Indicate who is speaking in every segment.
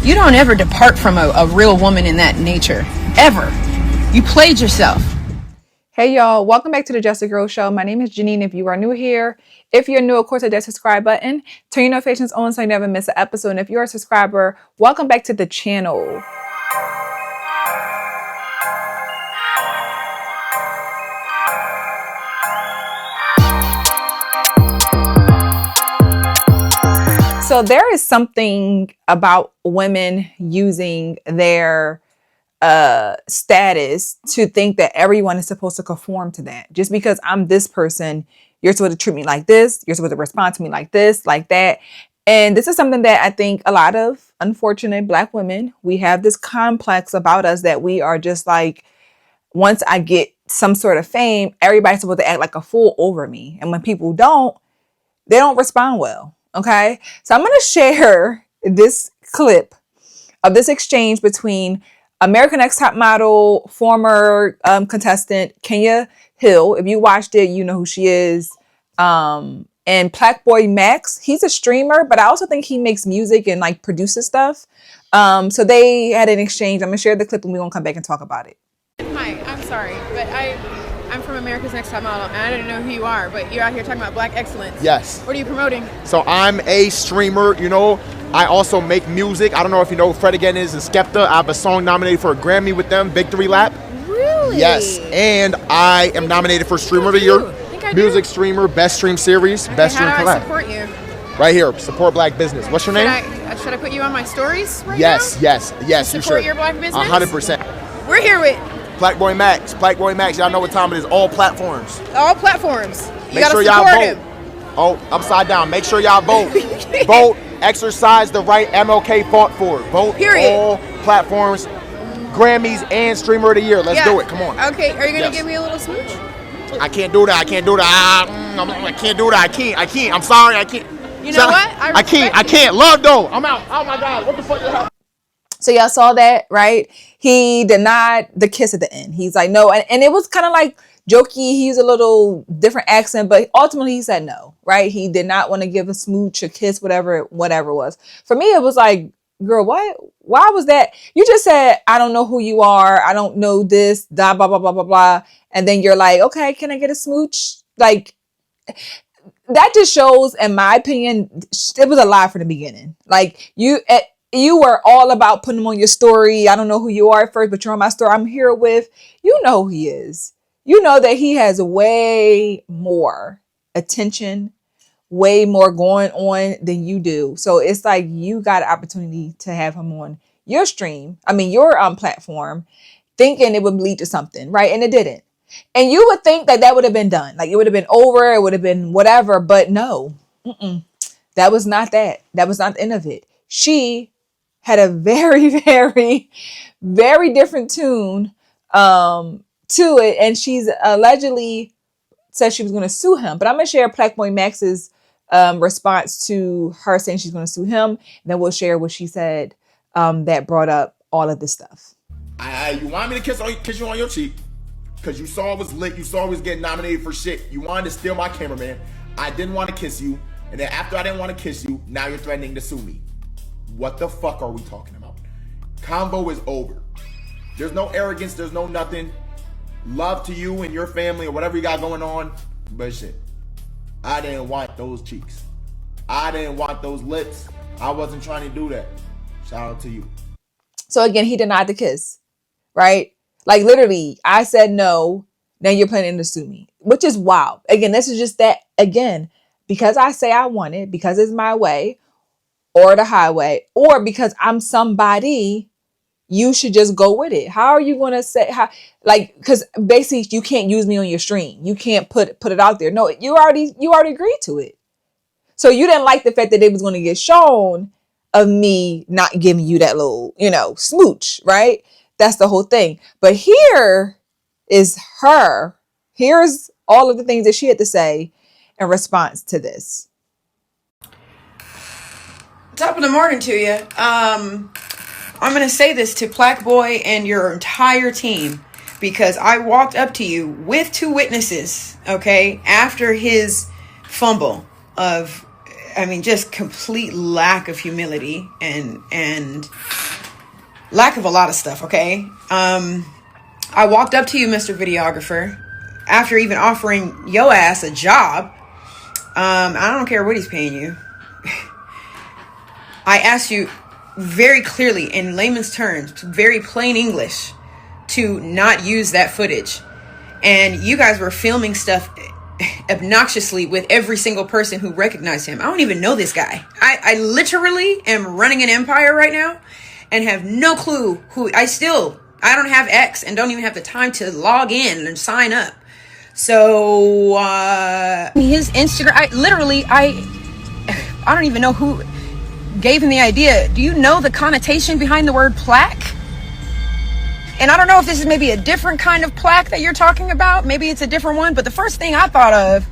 Speaker 1: You don't ever depart from a real woman in that nature. Ever. You played yourself.
Speaker 2: Hey y'all, welcome back to the Just a Girl Show. My name is Janine. If you are new here, if you're new, of course, hit that subscribe button. Turn your notifications on so you never miss an episode. And if you're a subscriber, welcome back to the channel. So there is something about women using their status to think that everyone is supposed to conform to that. Just because I'm this person, you're supposed to treat me like this, you're supposed to respond to me like this, like that. And this is something that I think a lot of unfortunate Black women, we have this complex about us that we are just like, once I get some sort of fame, everybody's supposed to act like a fool over me. And when people don't, they don't respond well. Okay. So I'm going to share this clip of this exchange between American Next Top Model, former contestant Keenyah Hill. If you watched it, you know who she is. And Plaque Max, he's a streamer, but I also think he makes music and like produces stuff. So they had an exchange. I'm going to share the clip and we're going to come back and talk about it.
Speaker 3: Hi, I'm sorry, but I'm from America's Next Top Model, and I don't know who you are, but you're out here talking about Black excellence.
Speaker 4: Yes.
Speaker 3: What are you promoting?
Speaker 4: So I'm a streamer, you know. I also make music. I don't know if you know who Fred Again is and Skepta. I have a song nominated for a Grammy with them, Victory Lap.
Speaker 3: Really?
Speaker 4: Yes. And I am nominated for Streamer of the Year.
Speaker 3: I think I
Speaker 4: Music
Speaker 3: do.
Speaker 4: Streamer, Best Stream Series,
Speaker 3: Okay,
Speaker 4: Best Stream
Speaker 3: how do I
Speaker 4: Collab.
Speaker 3: support you?
Speaker 4: Right here, support Black business. What's your name?
Speaker 3: Should I put you on my stories right
Speaker 4: Yes,
Speaker 3: now?
Speaker 4: yes, yes, you
Speaker 3: Support
Speaker 4: should.
Speaker 3: your Black business?
Speaker 4: 100%.
Speaker 3: We're here with
Speaker 4: Plaque Max. Plaque Max. Y'all know what time it is. All platforms.
Speaker 3: all platforms. You
Speaker 4: Make
Speaker 3: gotta
Speaker 4: sure y'all
Speaker 3: support
Speaker 4: vote.
Speaker 3: him.
Speaker 4: Oh, upside down. Make sure y'all vote. Vote. Exercise the right MLK fought for. Vote.
Speaker 3: Period.
Speaker 4: All platforms, Grammys, and Streamer of the Year. Let's do it. Come on.
Speaker 3: Okay, are you gonna
Speaker 4: Yes.
Speaker 3: give me a little smooch?
Speaker 4: I can't do that. I can't do that. I can't do that. I can't. I'm sorry. I can't.
Speaker 3: You know what?
Speaker 4: I can't. I can't. Love though. I'm out. Oh my God. What the fuck is happening?
Speaker 2: So y'all saw that, right? He denied the kiss at the end. He's like, no. And it was kind of like jokey. He used a little different accent, but ultimately he said no, right? He did not want to give a smooch, a kiss, whatever it was. For me, it was like, girl, what? Why was that? You just said, I don't know who you are. I don't know this, blah, blah, blah, blah, blah, blah. And then you're like, okay, can I get a smooch? Like, that just shows, in my opinion, it was a lie from the beginning. Like, you were all about putting him on your story. I don't know who you are at first, but you're on my story. I'm here with, you know who he is. You know that he has way more attention, way more going on than you do. So it's like you got an opportunity to have him on your stream. I mean, your platform, thinking it would lead to something, right? And it didn't. And you would think that would have been done. Like it would have been over. It would have been whatever. But no, that was not that. That was not the end of it. She had a very, very, very different tune to it. And she's allegedly said she was going to sue him. But I'm going to share Plaque Max's response to her saying she's going to sue him. And then we'll share what she said that brought up all of this stuff.
Speaker 4: You want me to kiss you on your cheek? Because you saw it was lit. You saw it was getting nominated for shit. You wanted to steal my cameraman. I didn't want to kiss you. And then after I didn't want to kiss you, now you're threatening to sue me. What the fuck are we talking about? Convo is over. There's no arrogance. There's no nothing. Love to you and your family or whatever you got going on. But shit, I didn't want those cheeks. I didn't want those lips. I wasn't trying to do that. Shout out to you.
Speaker 2: So again, he denied the kiss, right? Like literally, I said no. Now you're planning to sue me, which is wild. Again, this is just that, again, because I say I want it, because it's my way or the highway, or because I'm somebody, you should just go with it. How are you going to say how, like, because basically you can't use me on your stream. You can't put it out there. No, you already agreed to it. So you didn't like the fact that it was going to get shown of me not giving you that little, smooch, right? That's the whole thing. But here is her. Here's all of the things that she had to say in response to this.
Speaker 1: Top of the morning to you. I'm going to say this to Plaque Boy and your entire team because I walked up to you with two witnesses, okay, after his fumble of I mean, just complete lack of humility and lack of a lot of stuff. Okay. I walked up to you, Mr. Videographer, after even offering yo ass a job. I don't care what he's paying you. I asked you very clearly in layman's terms, very plain English, to not use that footage. And you guys were filming stuff obnoxiously with every single person who recognized him. I don't even know this guy. I literally am running an empire right now and have no clue who. I don't have X and don't even have the time to log in and sign up. So his Instagram, I don't even know who gave him the idea. Do you know the connotation behind the word plaque? And I don't know if this is maybe a different kind of plaque that you're talking about. Maybe it's a different one. But the first thing I thought of,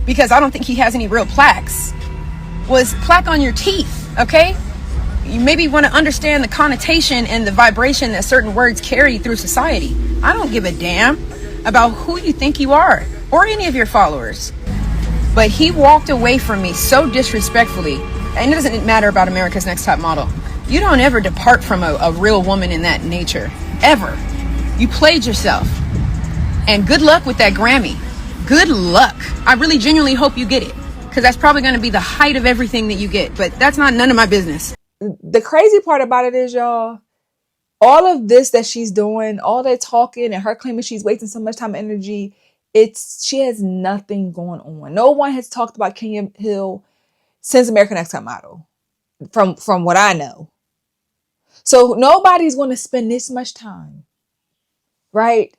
Speaker 1: because I don't think he has any real plaques, was plaque on your teeth, okay? You maybe want to understand the connotation and the vibration that certain words carry through society. I don't give a damn about who you think you are or any of your followers. But he walked away from me so disrespectfully. And it doesn't matter about America's Next Top Model. You don't ever depart from a real woman in that nature. Ever. You played yourself. And good luck with that Grammy. Good luck. I really genuinely hope you get it. Because that's probably going to be the height of everything that you get. But that's not none of my business.
Speaker 2: The crazy part about it is, y'all, all of this that she's doing, all that talking and her claiming she's wasting so much time and energy, she has nothing going on. No one has talked about Keenyah Hill since American Next Top Model, from what I know. So nobody's going to spend this much time, right,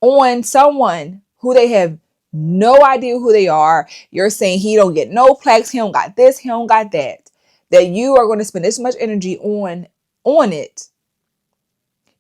Speaker 2: on someone who they have no idea who they are. You're saying he don't get no plaques, he don't got this, he don't got that. That you are going to spend this much energy on it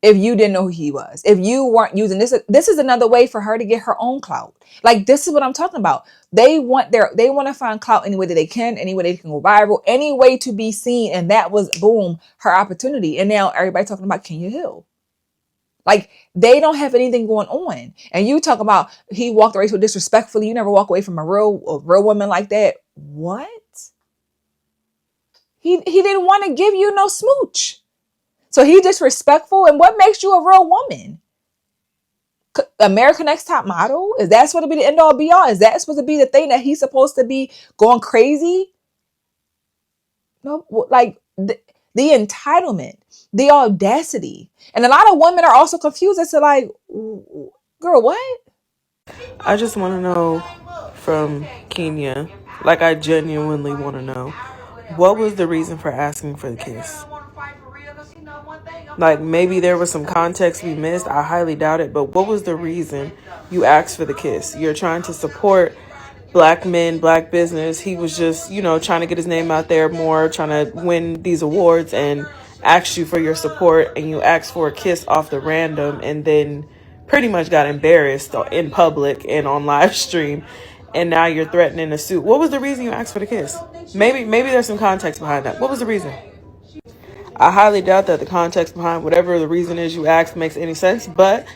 Speaker 2: if you didn't know who he was. If you weren't using this is another way for her to get her own clout. Like, this is what I'm talking about. They want to find clout any way that they can, any way they can go viral, any way to be seen. And that was, boom, her opportunity. And now everybody talking about Keenyah Hill. Like, they don't have anything going on. And you talk about he walked away so disrespectfully. You never walk away from a real woman like that. What? He didn't want to give you no smooch. So he disrespectful. And what makes you a real woman? American Next Top Model? Is that supposed to be the end all be all? Is that supposed to be the thing that he's supposed to be going crazy? No, like the entitlement, the audacity. And a lot of women are also confused as to, like, girl, what?
Speaker 5: I just want to know from Keenyah, like, I genuinely want to know, what was the reason for asking for the kiss? Like, maybe there was some context we missed. I highly doubt it. But what was the reason you asked for the kiss? You're trying to support black men, black business. He was just, trying to get his name out there more, trying to win these awards, and asked you for your support. And you asked for a kiss off the random, and then pretty much got embarrassed in public and on live stream. And now you're threatening a suit. What was the reason you asked for the kiss? Maybe there's some context behind that. What was the reason? I highly doubt that the context behind whatever the reason is you asked makes any sense, but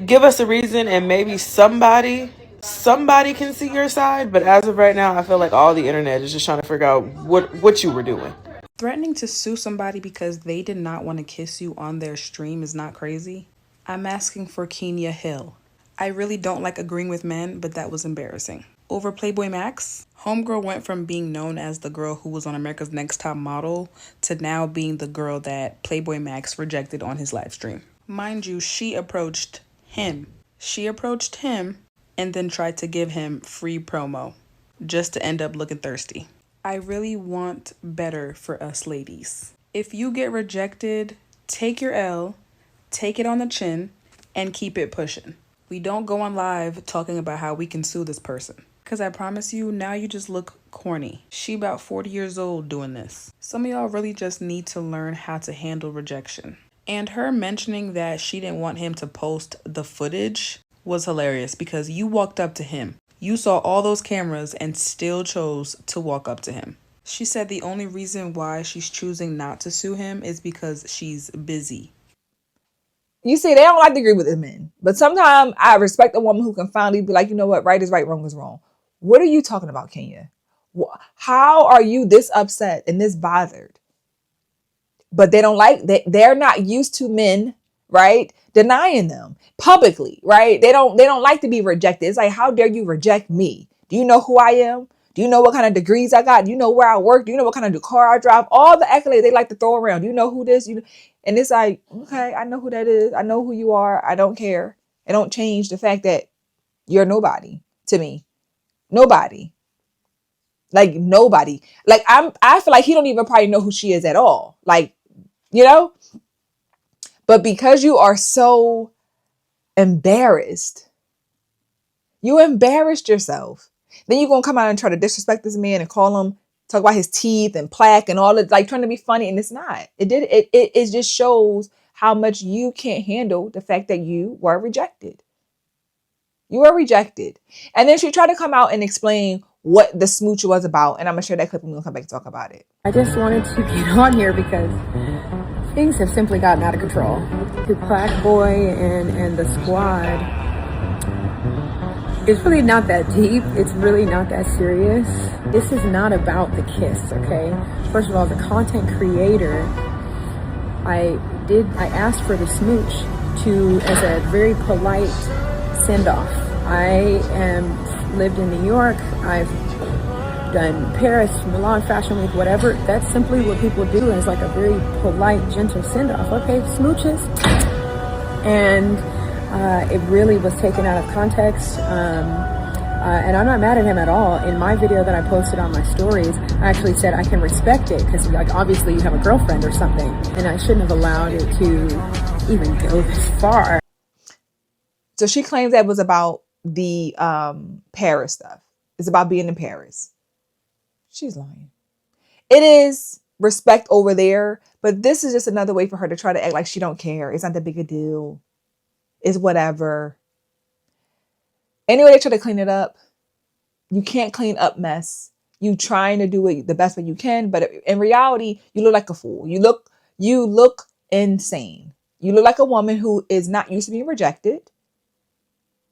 Speaker 5: give us a reason and maybe somebody can see your side. But as of right now, I feel like all the internet is just trying to figure out what you were doing.
Speaker 6: Threatening to sue somebody because they did not want to kiss you on their stream is not crazy. I'm asking for Keenyah Hill. I really don't like agreeing with men, but that was embarrassing. Over Playboy Max, homegirl went from being known as the girl who was on America's Next Top Model to now being the girl that Playboy Max rejected on his live stream. Mind you, she approached him. And then tried to give him free promo just to end up looking thirsty. I really want better for us ladies. If you get rejected, take your L, take it on the chin, and keep it pushing. We don't go on live talking about how we can sue this person. Because I promise you, now you just look corny. She about 40 years old doing this. Some of y'all really just need to learn how to handle rejection. And her mentioning that she didn't want him to post the footage was hilarious because you walked up to him. You saw all those cameras and still chose to walk up to him. She said the only reason why she's choosing not to sue him is because she's busy.
Speaker 2: You see, they don't like to agree with the men. But sometimes I respect a woman who can finally be like, you know what, right is right, wrong is wrong. What are you talking about, Keenyah? How are you this upset and this bothered? But they don't like that. They're not used to men, right, denying them publicly, right? They don't like to be rejected. It's like, how dare you reject me? Do you know who I am? Do you know what kind of degrees I got? Do you know where I work? Do you know what kind of car I drive? All the accolades they like to throw around. Do you know who this? And it's like, okay, I know who that is. I know who you are. I don't care. It don't change the fact that you're nobody to me. Nobody. Like nobody. Like I feel like he don't even probably know who she is at all. Like, you know? But because you are so embarrassed, you embarrassed yourself. Then you're going to come out and try to disrespect this man and call him, talk about his teeth and plaque and all that, like trying to be funny. And it's not. It just shows how much you can't handle the fact that you were rejected. You were rejected. And then she tried to come out and explain what the smooch was about. And I'm going to share that clip and we'll come back and talk about it.
Speaker 1: I just wanted to get on here because things have simply gotten out of control. The Black Boy and the squad, it's really not that deep. It's really not that serious. This is not about the kiss, okay? First of all, the content creator, I asked for the smooch as a very polite send-off. I lived in New York. I've done Paris, Milan Fashion Week, whatever. That's simply what people do as like a very polite, gentle send-off. Okay, smooches. And it really was taken out of context. And I'm not mad at him at all. In my video that I posted on my stories, I actually said I can respect it because, like, obviously you have a girlfriend or something, and I shouldn't have allowed it to even go this far.
Speaker 2: So she claims that was about the Paris stuff. It's about being in Paris. She's lying. It is respect over there, but this is just another way for her to try to act like she don't care. It's not that big a deal. It's whatever. Anyway, they try to clean it up. You can't clean up mess. You trying to do it the best way you can, but in reality, you look like a fool. You look insane. You look like a woman who is not used to being rejected.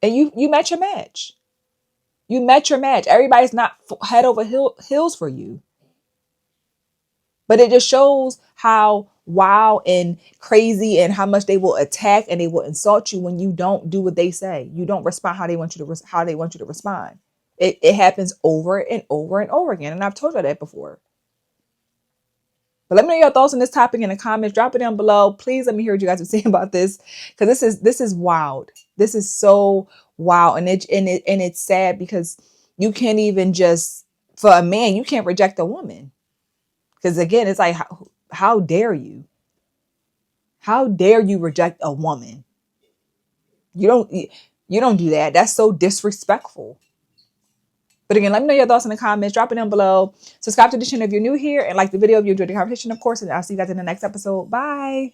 Speaker 2: And you met your match. You met your match. Everybody's not head over heels for you. But it just shows how wild and crazy and how much they will attack and they will insult you when you don't do what they say. You don't respond how they want you to respond. It happens over and over and over again. And I've told you that before. But let me know your thoughts on this topic in the comments. Drop it down below. Please let me hear what you guys are saying about this. Because this is wild. This is so wild. And it's sad because you can't even just, for a man, you can't reject a woman. Because again, it's like, how dare you? How dare you reject a woman? You don't do that. That's so disrespectful. But again, let me know your thoughts in the comments. Drop it down below. Subscribe to the channel if you're new here and like the video if you enjoyed the conversation, of course. And I'll see you guys in the next episode. Bye.